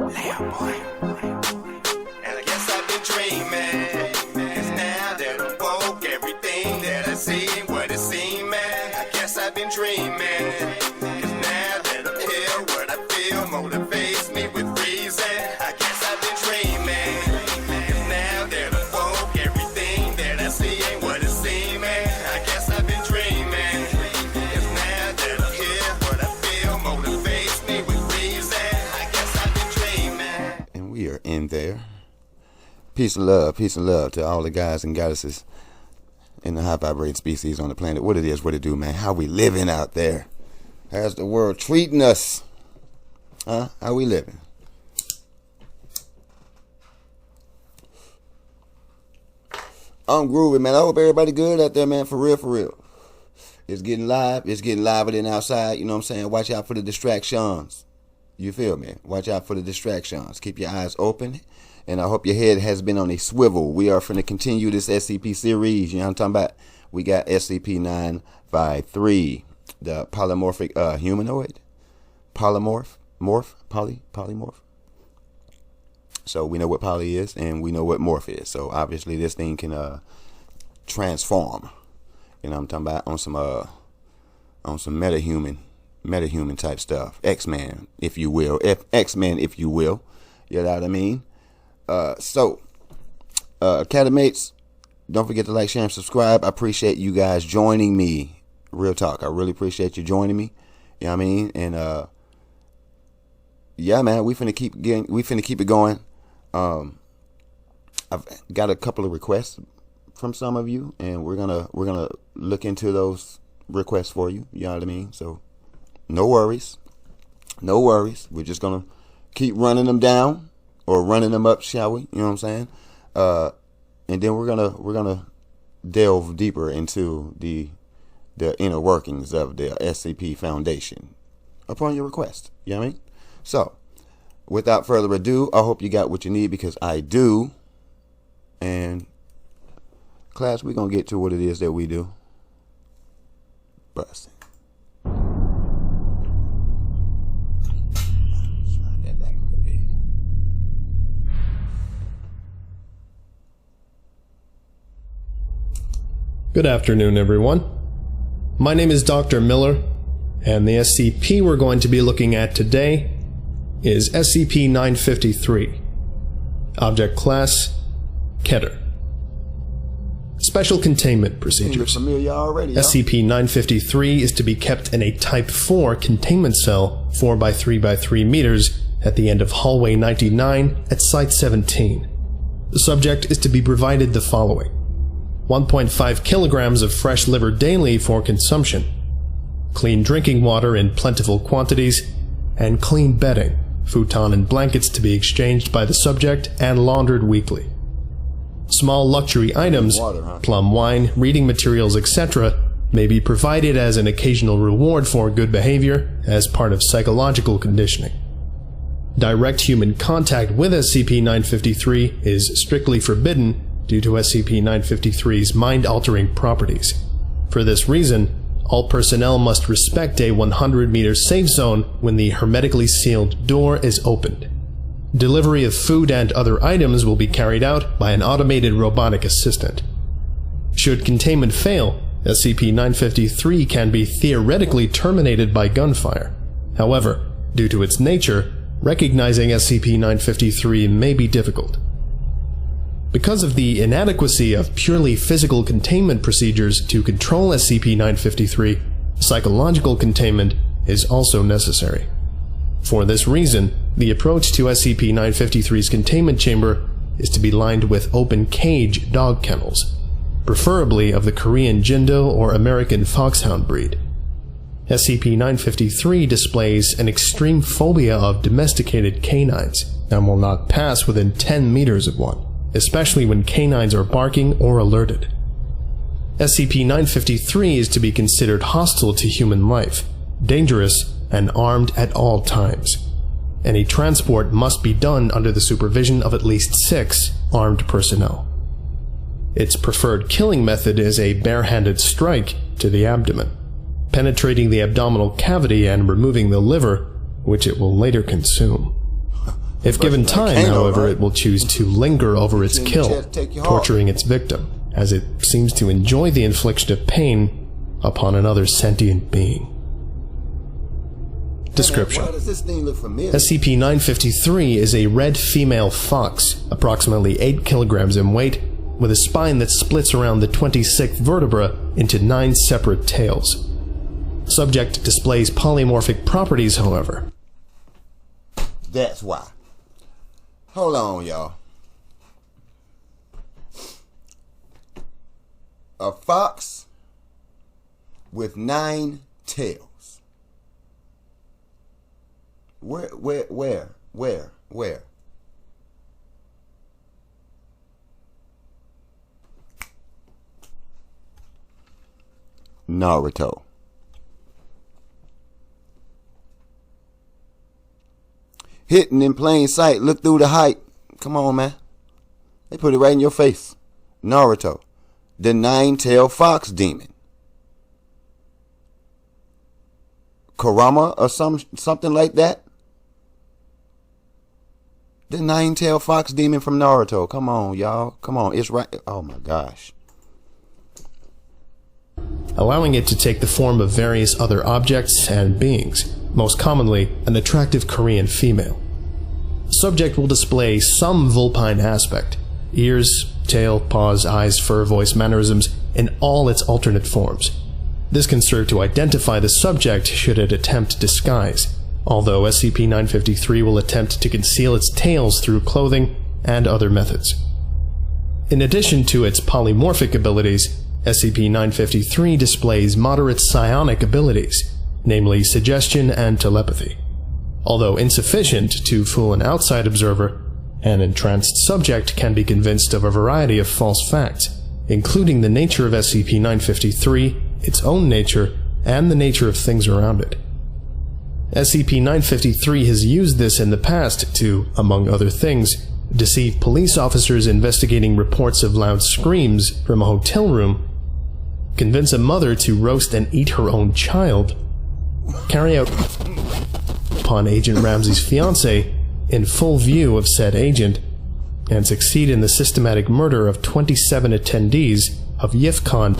And I guess I've been dreaming, 'cause now that I'm woke, everything that I see ain't what it seems, man. I guess I've been dreaming, 'cause now that I'm here, what I feel motivates me with reason. I guess I've been dreaming, 'cause now that I'm woke, everything that I see ain't what it seems, man. I guess I've been dreaming, 'cause now that I'm here, what I feel motivates me with reason. I guess I've been dreaming. And we are in there. Peace and love to all the guys and goddesses in the high vibrating species on the planet. What it is, what it do, man. How we living out there? How's the world treating us? Huh? How we living? I'm groovy, man. I hope everybody good out there, man. For real, for real. It's getting live. It's getting liver than outside. You know what I'm saying? Watch out for the distractions. You feel me? Watch out for the distractions. Keep your eyes open. And I hope your head has been on a swivel. We are finna continue this SCP series. You know what I'm talking about? We got SCP-953, the polymorphic humanoid. Polymorph? Polymorph? So we know what poly is, and we know what morph is. So obviously this thing can transform. You know what I'm talking about? On some metahuman type stuff. X-Men, if you will. X-Men, if you will. You know what I mean? Academates, don't forget to like, share, and subscribe. I appreciate you guys joining me. Real talk. I really appreciate you joining me. You know what I mean? And yeah, man, we finna keep it going. I've got a couple of requests from some of you, and we're gonna look into those requests for you. You know what I mean? So no worries. We're just gonna keep running them down. Or running them up, shall we? You know what I'm saying? And then we're gonna delve deeper into the inner workings of the SCP Foundation upon your request. You know what I mean? So, without further ado, I hope you got what you need, because I do. And class, we're gonna get to what it is that we do. Busting. Good afternoon, everyone. My name is Dr. Miller, and the SCP we're going to be looking at today is SCP-953. Object Class, Keter. Special Containment Procedures. SCP-953 is to be kept in a Type 4 containment cell 4 by 3 by 3 meters at the end of Hallway 99 at Site 17. The subject is to be provided the following: 1.5 kilograms of fresh liver daily for consumption, clean drinking water in plentiful quantities, and clean bedding, futon and blankets to be exchanged by the subject and laundered weekly. Small luxury items, plum wine, reading materials, etc., may be provided as an occasional reward for good behavior as part of psychological conditioning. Direct human contact with SCP-953 is strictly forbidden due to SCP-953's mind-altering properties. For this reason, all personnel must respect a 100-meter safe zone when the hermetically sealed door is opened. Delivery of food and other items will be carried out by an automated robotic assistant. Should containment fail, SCP-953 can be theoretically terminated by gunfire. However, due to its nature, recognizing SCP-953 may be difficult. Because of the inadequacy of purely physical containment procedures to control SCP-953, psychological containment is also necessary. For this reason, the approach to SCP-953's containment chamber is to be lined with open cage dog kennels, preferably of the Korean Jindo or American Foxhound breed. SCP-953 displays an extreme phobia of domesticated canines and will not pass within 10 meters of one, especially when canines are barking or alerted. SCP-953 is to be considered hostile to human life, dangerous, and armed at all times. Any transport must be done under the supervision of at least 6 armed personnel. Its preferred killing method is a barehanded strike to the abdomen, penetrating the abdominal cavity and removing the liver, which it will later consume. If given time, however, it will choose to linger over its kill, torturing its victim, as it seems to enjoy the infliction of pain upon another sentient being. Description: SCP-953 is a red female fox, approximately 8 kilograms in weight, with a spine that splits around the 26th vertebra into 9 separate tails. Subject displays polymorphic properties, however. That's why. Hold on, y'all. A fox with 9 tails. Where? Naruto. Hidden in plain sight. Look through the height. Come on, man. They put it right in your face. Naruto. The 9-tailed fox demon. Kurama or something like that. The 9-tailed fox demon from Naruto. Come on, y'all. Come on. It's right. Oh, my gosh. Allowing it to take the form of various other objects and beings, most commonly an attractive Korean female. Subject will display some vulpine aspect, ears, tail, paws, eyes, fur, voice, mannerisms, in all its alternate forms. This can serve to identify the subject should it attempt disguise, although SCP-953 will attempt to conceal its tails through clothing and other methods. In addition to its polymorphic abilities, SCP-953 displays moderate psionic abilities, namely suggestion and telepathy. Although insufficient to fool an outside observer, an entranced subject can be convinced of a variety of false facts, including the nature of SCP-953, its own nature, and the nature of things around it. SCP-953 has used this in the past to, among other things, deceive police officers investigating reports of loud screams from a hotel room, convince a mother to roast and eat her own child, carry out upon Agent Ramsey's fiancé in full view of said agent, and succeed in the systematic murder of 27 attendees of YIFCON.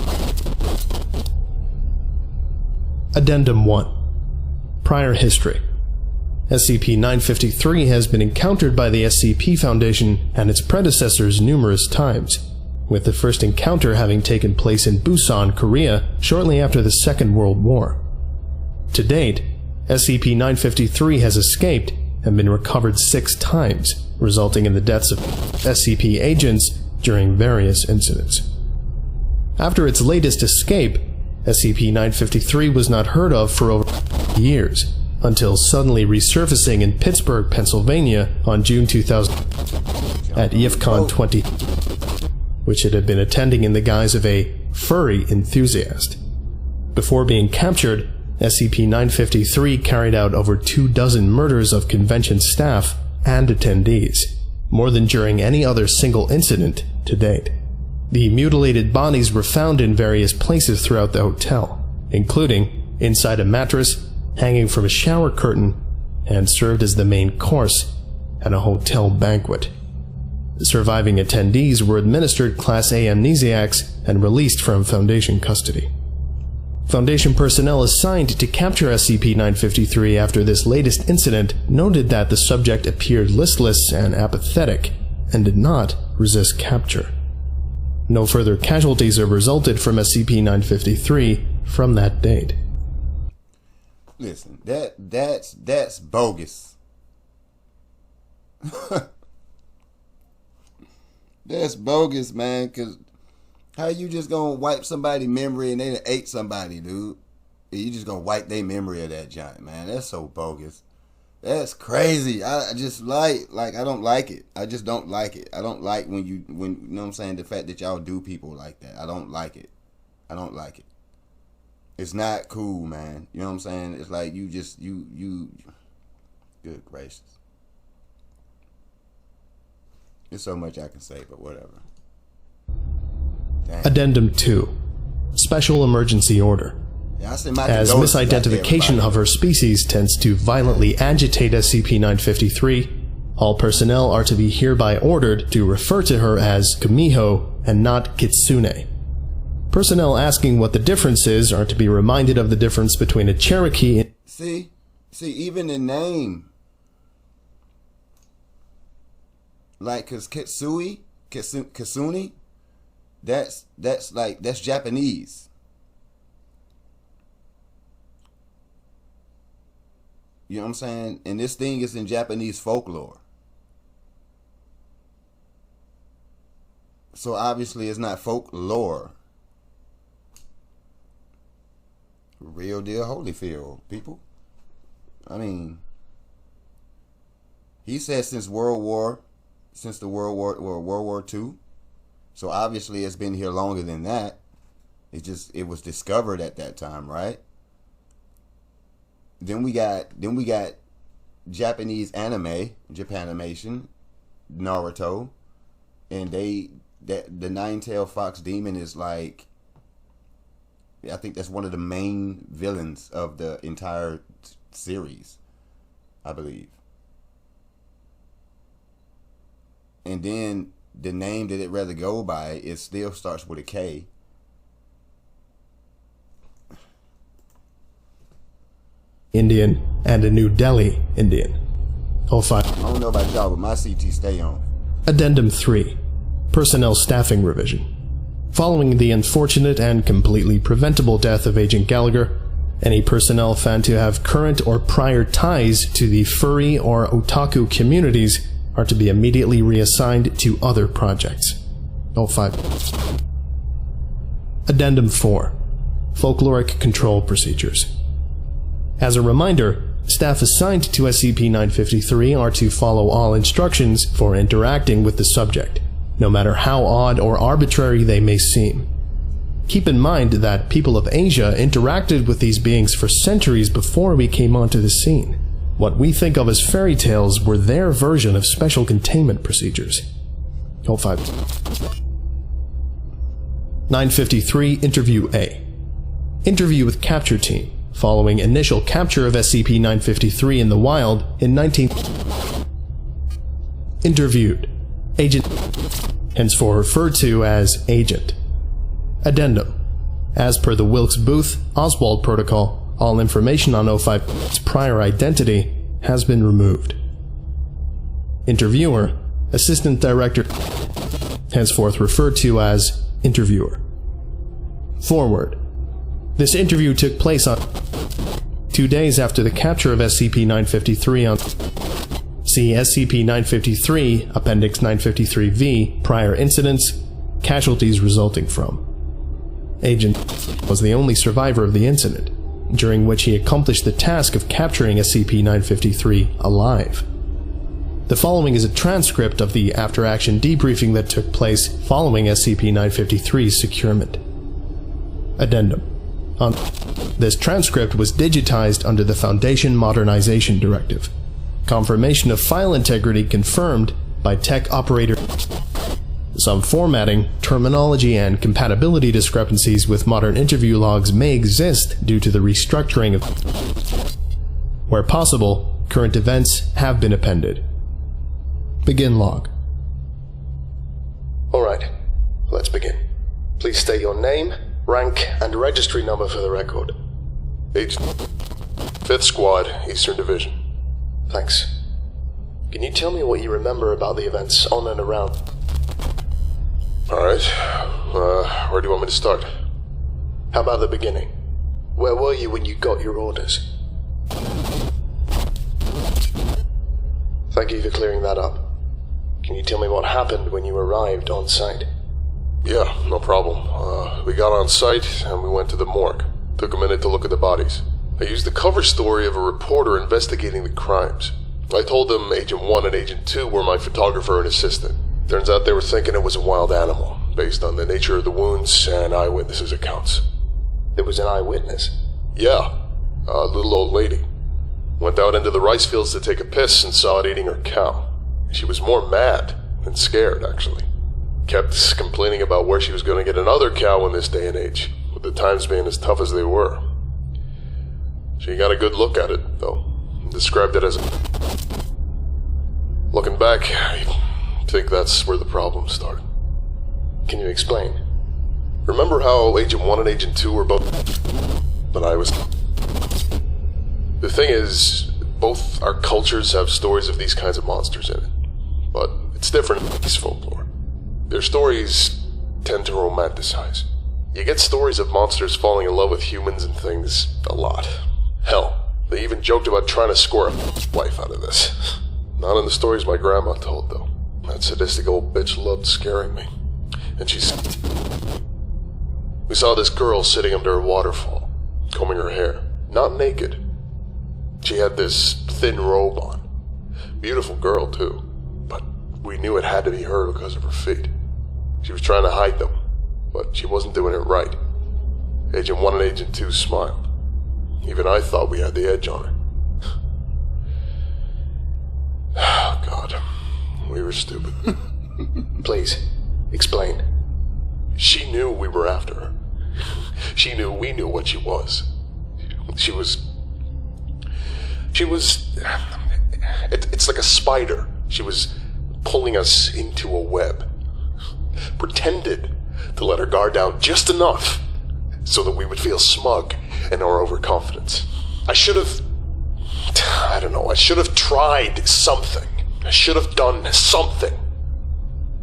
Addendum 1. Prior history. SCP-953 has been encountered by the SCP Foundation and its predecessors numerous times, with the first encounter having taken place in Busan, Korea, shortly after the Second World War. To date, SCP-953 has escaped and been recovered 6 times, resulting in the deaths of SCP agents during various incidents. After its latest escape, SCP-953 was not heard of for over years, until suddenly resurfacing in Pittsburgh, Pennsylvania on June 2000 at YIFCON 20, which it had been attending in the guise of a furry enthusiast. Before being captured, SCP-953 carried out over 24 murders of convention staff and attendees, more than during any other single incident to date. The mutilated bodies were found in various places throughout the hotel, including inside a mattress, hanging from a shower curtain, and served as the main course at a hotel banquet. Surviving attendees were administered Class A amnesiacs and released from Foundation custody. Foundation personnel assigned to capture SCP-953 after this latest incident noted that the subject appeared listless and apathetic and did not resist capture. No further casualties have resulted from SCP-953 from that date. Listen, that's bogus. That's bogus, man, because how you just gonna wipe somebody's memory and they done ate somebody, dude? You just gonna wipe their memory of that giant, man. That's so bogus. That's crazy. I just I don't like it. I just don't like it. I don't like when you know what I'm saying, the fact that y'all do people like that. I don't like it. I don't like it. It's not cool, man. You know what I'm saying? It's like you good gracious. There's so much I can say, but whatever. Dang. Addendum 2. Special Emergency Order. Yeah, as misidentification of her species tends to violently agitate SCP-953, All personnel are to be hereby ordered to refer to her as Kumiho and not Kitsune. Personnel asking what the difference is are to be reminded of the difference between a Cherokee and... See, even the name, like, cause Kitsune, that's Japanese. You know what I'm saying? And this thing is in Japanese folklore. So obviously it's not folklore. Real deal Holyfield, people. I mean, he said since World War II. So obviously it's been here longer than that. It was discovered at that time, right? Then we got Japanese anime, Japanimation, Naruto, and the nine-tailed fox demon is like, I think that's one of the main villains of the entire series, I believe. And then the name that it rather go by, it still starts with a K. Indian and a New Delhi Indian. 05. I don't know about y'all, but my CT stay on. Addendum 3. Personnel Staffing Revision. Following the unfortunate and completely preventable death of Agent Gallagher, any personnel found to have current or prior ties to the furry or otaku communities are to be immediately reassigned to other projects. 05. Addendum 4. Folkloric Control Procedures. As a reminder, staff assigned to SCP-953 are to follow all instructions for interacting with the subject, no matter how odd or arbitrary they may seem. Keep in mind that people of Asia interacted with these beings for centuries before we came onto the scene. What we think of as fairy tales were their version of special containment procedures. 05. 953 Interview A. Interview with Capture Team, following initial capture of SCP-953 in the wild in 19... Interviewed. Agent, henceforth referred to as Agent. Addendum. As per the Wilkes-Booth-Oswald Protocol, all information on 05's prior identity has been removed. Interviewer. Assistant Director, henceforth referred to as Interviewer. Forward. This interview took place on 2 days after the capture of SCP-953 on see SCP-953, Appendix 953-V, Prior Incidents, Casualties Resulting from. Agent was the only survivor of the incident, during which he accomplished the task of capturing SCP-953 alive. The following is a transcript of the after-action debriefing that took place following SCP-953's securement. Addendum. This transcript was digitized under the Foundation Modernization Directive. Confirmation of file integrity confirmed by tech operator. Some formatting, terminology, and compatibility discrepancies with modern interview logs may exist due to the restructuring of... Where possible, current events have been appended. Begin log. Alright, let's begin. Please state your name, rank, and registry number for the record. Agent 5th Squad, Eastern Division. Thanks. Can you tell me what you remember about the events on and around? Alright, where do you want me to start? How about the beginning? Where were you when you got your orders? Thank you for clearing that up. Can you tell me what happened when you arrived on site? Yeah, no problem. We got on site and we went to the morgue. Took a minute to look at the bodies. I used the cover story of a reporter investigating the crimes. I told them Agent 1 and Agent 2 were my photographer and assistant. Turns out they were thinking it was a wild animal, based on the nature of the wounds and eyewitnesses' accounts. There was an eyewitness? Yeah, a little old lady. Went out into the rice fields to take a piss and saw it eating her cow. She was more mad than scared, actually. Kept complaining about where she was going to get another cow in this day and age, with the times being as tough as they were. She got a good look at it, though. Described it as a Looking back, I think that's where the problem started. Can you explain? Remember how Agent 1 and Agent 2 were both... But I was... The thing is, both our cultures have stories of these kinds of monsters in it. But it's different in this folklore. Their stories tend to romanticize. You get stories of monsters falling in love with humans and things a lot. Hell, they even joked about trying to score a wife out of this. Not in the stories my grandma told, though. That sadistic old bitch loved scaring me. And we saw this girl sitting under a waterfall, combing her hair. Not naked. She had this thin robe on. Beautiful girl, too. But we knew it had to be her because of her feet. She was trying to hide them, but she wasn't doing it right. Agent 1 and Agent 2 smiled. Even I thought we had the edge on her. Oh, God. We were stupid. Please, explain. She knew we were after her. She knew we knew what she was. She was... It's like a spider. She was pulling us into a web. Pretended to let her guard down just enough so that we would feel smug in our overconfidence. I should have tried something. I should have done something.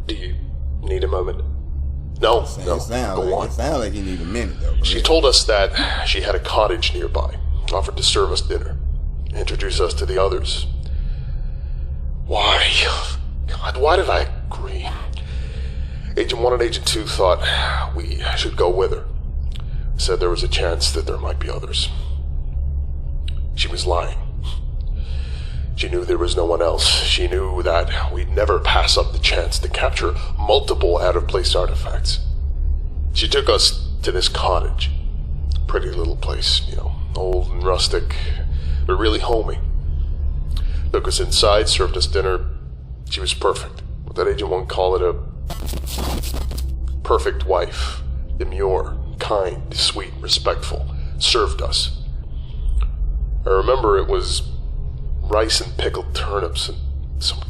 Do you need a moment? No, It sounds go on. like you need a minute, though. She told us that she had a cottage nearby, offered to serve us dinner, introduce us to the others. Why? God, why did I agree? Agent 1 and Agent 2 thought we should go with her. Said there was a chance that there might be others. She was lying. She knew there was no one else. She knew that we'd never pass up the chance to capture multiple out-of-place artifacts. She took us to this cottage. Pretty little place, old and rustic, but really homey. Took us inside, served us dinner. She was perfect. What that Agent 1 called it, a perfect wife. Demure, kind, sweet, respectful. Served us. I remember it was rice and pickled turnips and some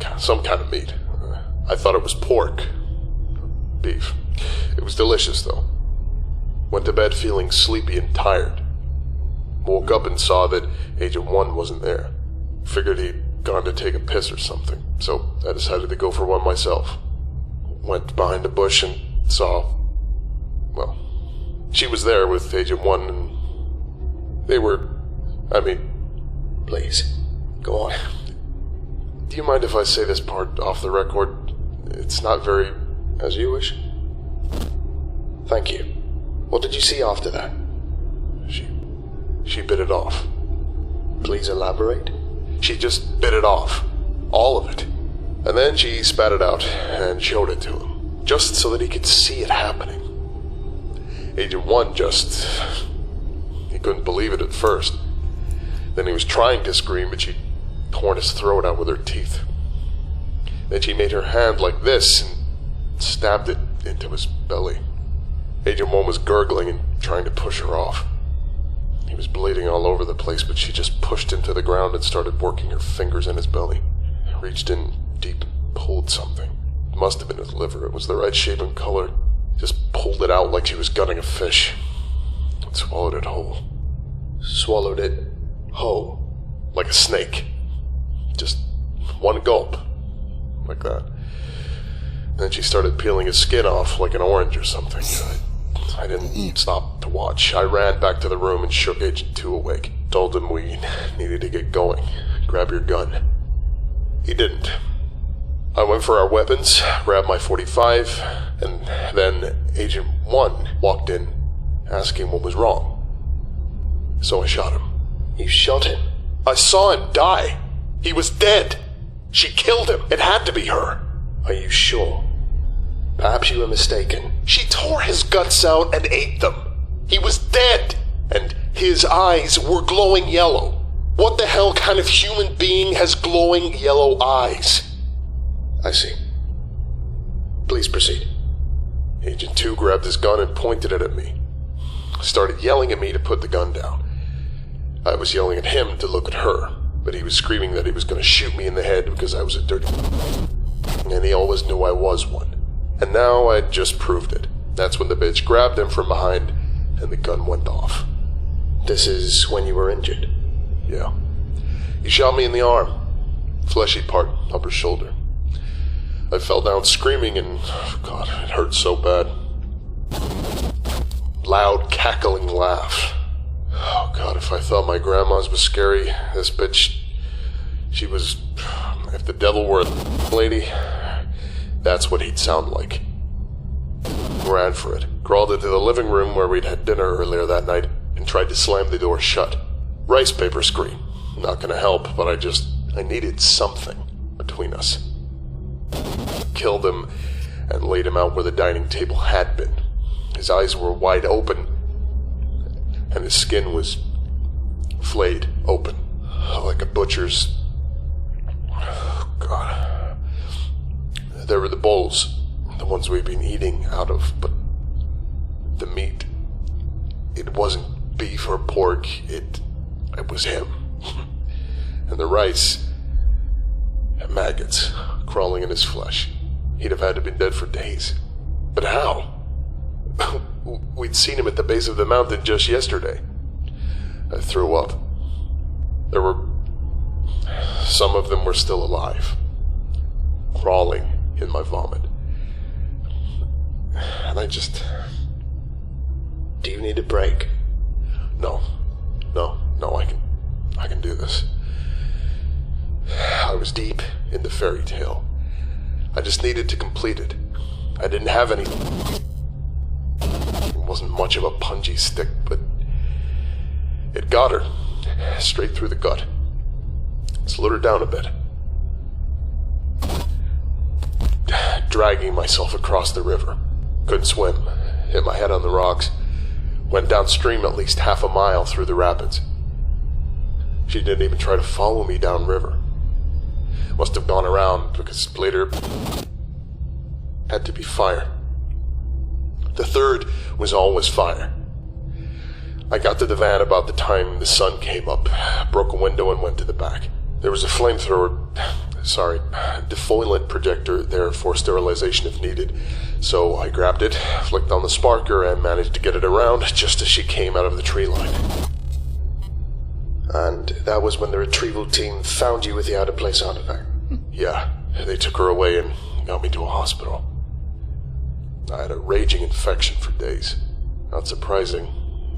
kind of meat. I thought it was pork. Beef. It was delicious, though. Went to bed feeling sleepy and tired. Woke up and saw that Agent 1 wasn't there. Figured he'd gone to take a piss or something, so I decided to go for one myself. Went behind a bush and saw... well, she was there with Agent 1 and they were... Please, go on. Do you mind if I say this part off the record? It's not very... As you wish. Thank you. What did you see after that? She bit it off. Please elaborate. She just bit it off. All of it. And then she spat it out and showed it to him. Just so that he could see it happening. Agent 1 he couldn't believe it at first. Then he was trying to scream, but she'd torn his throat out with her teeth. Then she made her hand like this and stabbed it into his belly. Agent 1 was gurgling and trying to push her off. He was bleeding all over the place, but she just pushed him to the ground and started working her fingers in his belly. Reached in deep and pulled something. It must have been his liver. It was the right shape and color. Just pulled it out like she was gutting a fish. And swallowed it whole. Swallowed it whole? Like a snake. Just one gulp. Like that. Then she started peeling his skin off like an orange or something. I didn't stop to watch. I ran back to the room and shook Agent 2 awake. Told him we needed to get going. Grab your gun. He didn't. I went for our weapons, grabbed my .45, and then Agent 1 walked in, asking what was wrong. So I shot him. You shot him? I saw him die. He was dead. She killed him. It had to be her. Are you sure? Perhaps you were mistaken. She tore his guts out and ate them. He was dead, and his eyes were glowing yellow. What the hell kind of human being has glowing yellow eyes? I see. Please proceed. Agent 2 grabbed his gun and pointed it at me. Started yelling at me to put the gun down. I was yelling at him to look at her. but he was screaming that he was going to shoot me in the head because I was a dirty... And he always knew I was one. And now I'd just proved it. That's when the bitch grabbed him from behind, and the gun went off. This is when you were injured? Yeah. He shot me in the arm. Fleshy part, upper shoulder. I fell down screaming and, God, it hurt so bad. Loud, cackling laugh. Oh, God, if I thought my grandma's was scary, this bitch, she was... If the devil were a lady, that's what he'd sound like. Ran for it. Crawled into the living room where we'd had dinner earlier that night and tried to slam the door shut. Rice paper screen. Not gonna help, but I needed something between us. Killed him and laid him out where the dining table had been. His eyes were wide open, and his skin was flayed open, like a butcher's. Oh, God. There were the bowls, the ones we've been eating out of, but the meat, it wasn't beef or pork, it was him. And the rice, maggots crawling in his flesh. He'd have had to been dead for days. But how? We'd seen him at the base of the mountain just yesterday. I threw up. Some of them were still alive, crawling in my vomit. And Do you need a break? No, I can do this. I was deep in the fairy tale. I just needed to complete it. I didn't have any... It wasn't much of a pungy stick, but it got her straight through the gut. Slowed her down a bit. Dragging myself across the river. Couldn't swim. Hit my head on the rocks. Went downstream at least half a mile through the rapids. She didn't even try to follow me downriver. Must have gone around because later had to be fire. The third was always fire. I got to the van about the time the sun came up, broke a window and went to the back. There was a defoliant projector there for sterilization if needed. So I grabbed it, flicked on the sparker, and managed to get it around just as she came out of the tree line. And that was when the retrieval team found you with the out-of-place artifact? Yeah, they took her away and got me to a hospital. I had a raging infection for days. Not surprising,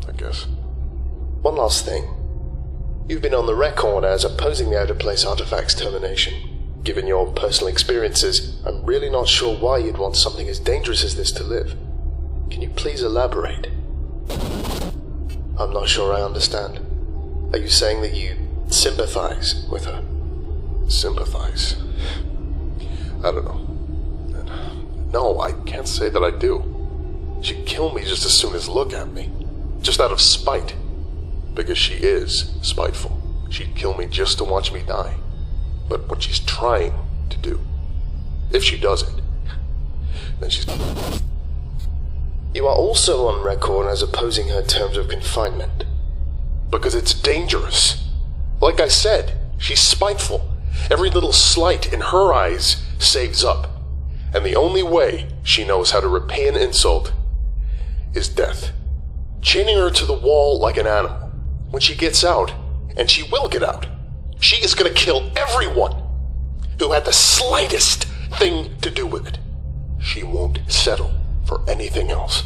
I guess. One last thing. You've been on the record as opposing the out-of-place artifact's termination. Given your personal experiences, I'm really not sure why you'd want something as dangerous as this to live. Can you please elaborate? I'm not sure I understand. Are you saying that you sympathize with her? Sympathize? I don't know. No, I can't say that I do. She'd kill me just as soon as look at me. Just out of spite. Because she is spiteful. She'd kill me just to watch me die. But what she's trying to do, if she does it, then she's... You are also on record as opposing her terms of confinement. Because it's dangerous. Like I said, she's spiteful. Every little slight in her eyes saves up. And the only way she knows how to repay an insult is death. Chaining her to the wall like an animal. When she gets out, and she will get out, she is going to kill everyone who had the slightest thing to do with it. She won't settle for anything else.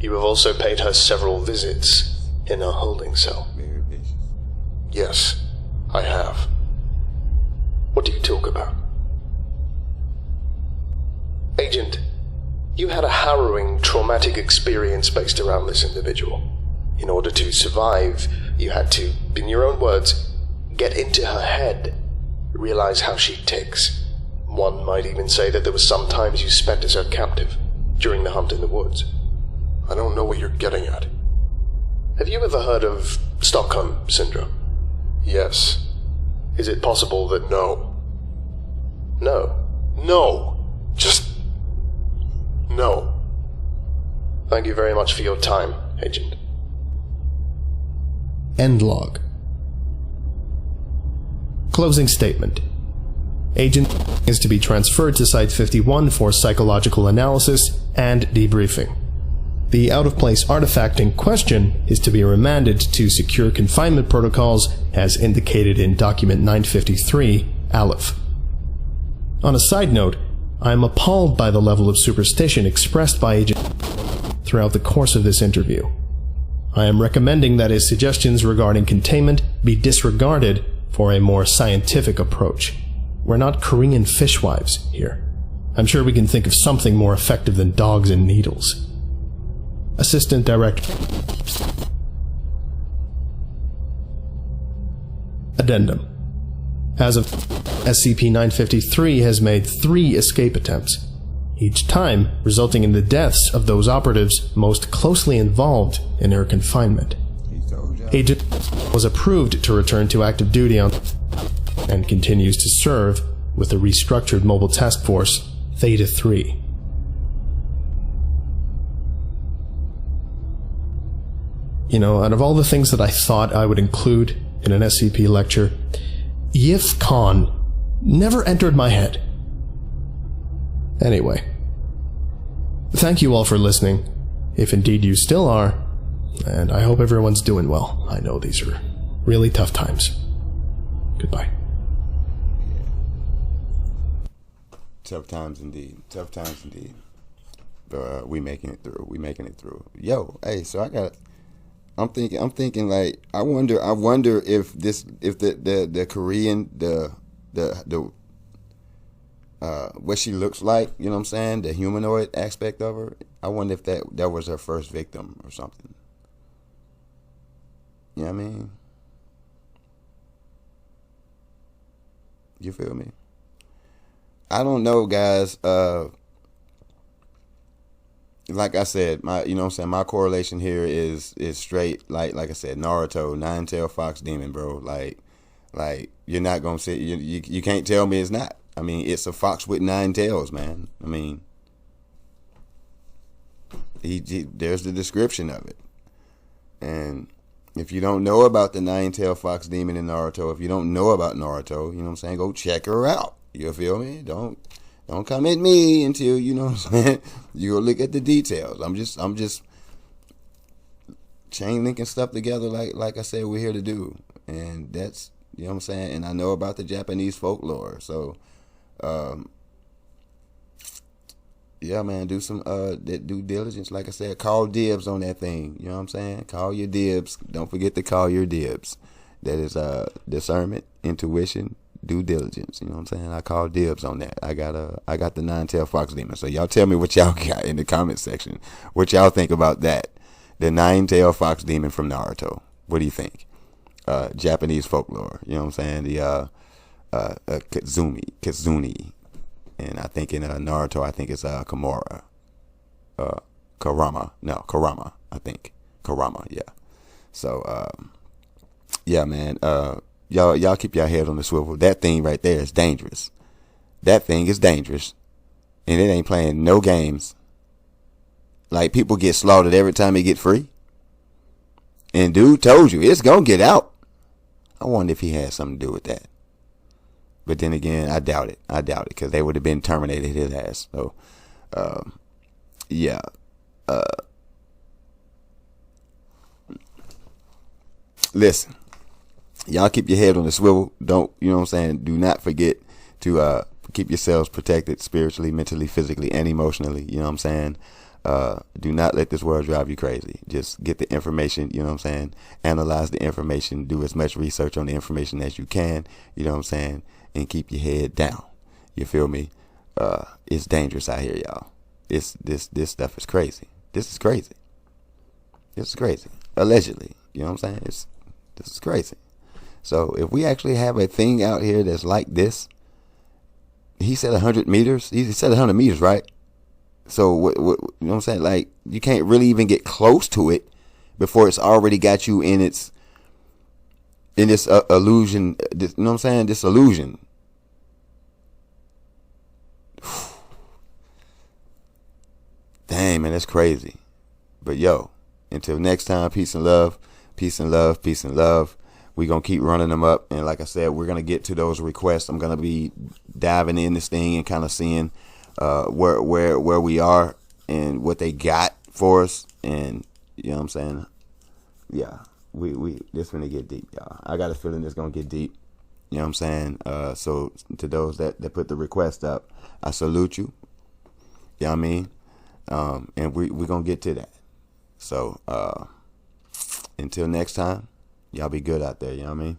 You have also paid her several visits in her holding cell. Yes, I have. What do you talk about? Agent, you had a harrowing, traumatic experience based around this individual. In order to survive, you had to, in your own words, get into her head, realize how she ticks. One might even say that there were some times you spent as her captive, during the hunt in the woods. I don't know what you're getting at. Have you ever heard of Stockholm Syndrome? Yes. Is it possible that... No. No. No. Just... no. Thank you very much for your time, Agent. End log. Closing statement. Agent is to be transferred to Site 51 for psychological analysis and debriefing. The out-of-place artifact in question is to be remanded to secure confinement protocols as indicated in Document 953, Aleph. On a side note, I am appalled by the level of superstition expressed by Agent throughout the course of this interview. I am recommending that his suggestions regarding containment be disregarded for a more scientific approach. We're not Korean fishwives here. I'm sure we can think of something more effective than dogs and needles. Assistant Director. Addendum. As of SCP-953 has made 3 escape attempts, each time resulting in the deaths of those operatives most closely involved in her confinement. Agent was approved to return to active duty on and continues to serve with the restructured Mobile Task Force Theta 3. You know, out of all the things that I thought I would include in an SCP lecture, Yif Khan never entered my head. Anyway, thank you all for listening, if indeed you still are, and I hope everyone's doing well. I know these are really tough times. Goodbye. Tough times indeed. Tough times indeed. But we making it through. We making it through. Yo, hey, so I'm thinking like I wonder if the Korean what she looks like, you know what I'm saying, the humanoid aspect of her, I wonder if that was her first victim or something. You know what I mean? You feel me? I don't know, guys. Like I said, you know what I'm saying, my correlation here is straight, like I said, Naruto, nine-tailed fox demon, bro. Like you're not gonna say, you can't tell me it's not. I mean, it's a fox with 9 tails, man. I mean, there's the description of it. And if you don't know about the 9-tailed fox demon in Naruto, if you don't know about Naruto, you know what I'm saying, go check her out. You feel me? Don't come at me until, you know what I'm saying, you go look at the details. I'm just chain linking stuff together like I said we're here to do. And that's, you know what I'm saying, and I know about the Japanese folklore. So yeah, man, do some due diligence. Like I said, call dibs on that thing. You know what I'm saying? Call your dibs. Don't forget to call your dibs. That is discernment, intuition, due diligence. You know what I'm saying? I call dibs on that. I got the 9-tailed fox demon. So y'all tell me what y'all got in the comment section. What y'all think about that? The 9-tailed fox demon from Naruto. What do you think? Japanese folklore. You know what I'm saying? The Kizune. And I think in Naruto, I think it's Karama, I think. Karama, yeah. So, yeah, man. Y'all keep your head on the swivel. That thing right there is dangerous. That thing is dangerous. And it ain't playing no games. Like, people get slaughtered every time they get free. And dude told you, it's gonna get out. I wonder if he had something to do with that. But then again, I doubt it. Because they would have been terminated his ass. So, yeah. Listen. Y'all keep your head on the swivel. Don't, you know what I'm saying? Do not forget to keep yourselves protected spiritually, mentally, physically, and emotionally. You know what I'm saying? Do not let this world drive you crazy. Just get the information, you know what I'm saying? Analyze the information. Do as much research on the information as you can. You know what I'm saying? And keep your head down. You feel me? It's dangerous out here, y'all. This stuff is crazy. This is crazy. Allegedly. You know what I'm saying? This is crazy. So if we actually have a thing out here that's like this, he said 100 meters. He said 100 meters, right? So what you know what I'm saying? Like, you can't really even get close to it before it's already got you in this illusion. You know what I'm saying? This illusion. Dang, man, that's crazy. But yo, until next time, peace and love, peace and love, peace and love. we're going to keep running them up. And like I said, we're going to get to those requests. I'm going to be diving in this thing and kind of seeing where we are and what they got for us. And you know what I'm saying? Yeah, we this gonna get deep, y'all. I got a feeling it's gonna get deep. You know what I'm saying? So to those that put the request up, I salute you. You know what I mean? And we're gonna get to that. So until next time, y'all be good out there, you know what I mean?